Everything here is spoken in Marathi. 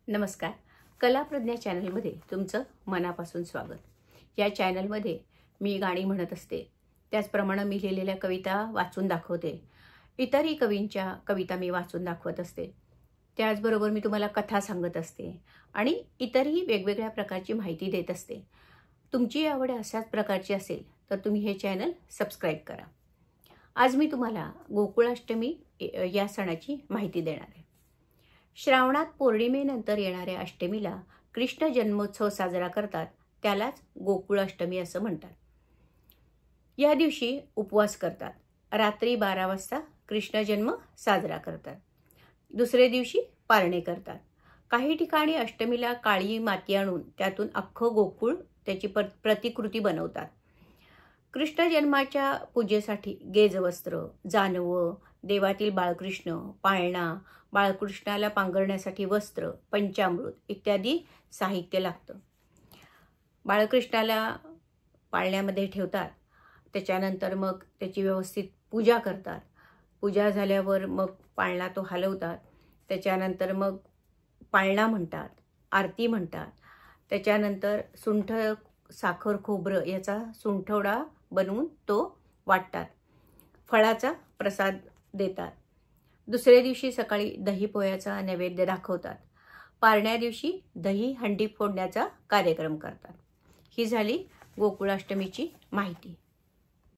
नमस्कार. कलाप्रज्ञा चॅनलमध्ये तुमचं मनापासून स्वागत. या चॅनलमध्ये मी गाणी म्हणत असते, त्याचप्रमाणे मी लिहिलेल्या कविता वाचून दाखवते. इतरही कवींच्या कविता मी वाचून दाखवत असते. त्याचबरोबर मी तुम्हाला कथा सांगत असते आणि इतरही वेगवेगळ्या प्रकारची माहिती देत असते. तुमची आवड अशाच प्रकारची असेल तर तुम्ही हे चॅनल सबस्क्राईब करा. आज मी तुम्हाला गोकुळाष्टमी या सणाची माहिती देणार आहे. श्रावणात पौर्णिमेनंतर येणाऱ्या अष्टमीला कृष्ण जन्मोत्सव साजरा करतात, त्यालाच गोकुळाष्टमी असं म्हणतात. या दिवशी उपवास करतात. रात्री 12 वाजता कृष्ण जन्म साजरा करतात. दुसरे दिवशी पारणे करतात. काही ठिकाणी अष्टमीला काळी माती आणून त्यातून अख्खं गोकुळ त्याची प्रतिकृती बनवतात. कृष्ण जन्माच्या पूजेसाठी गेजवस्त्र, जानवं, देवातील बाळकृष्ण, पाळणा, बाळकृष्णाला पांघरण्यासाठी वस्त्र, पंचामृत इत्यादी साहित्य लागतं. बाळकृष्णाला पाळण्यामध्ये ठेवतात. त्याच्यानंतर मग त्याची व्यवस्थित पूजा करतात. पूजा झाल्यावर मग पाळणा तो हलवतात. त्याच्यानंतर मग पाळणा म्हणतात, आरती म्हणतात. त्याच्यानंतर सुंठ, साखर, खोबरं याचा सुंठवडा बनवून तो वाटतात. फळाचा प्रसाद देतात. दुसऱ्या दिवशी सकाळी दही पोह्याचा नैवेद्य दाखवतात. पारण्या दिवशी दही हंडी फोडण्याचा कार्यक्रम करतात. ही झाली गोकुळाष्टमीची माहिती.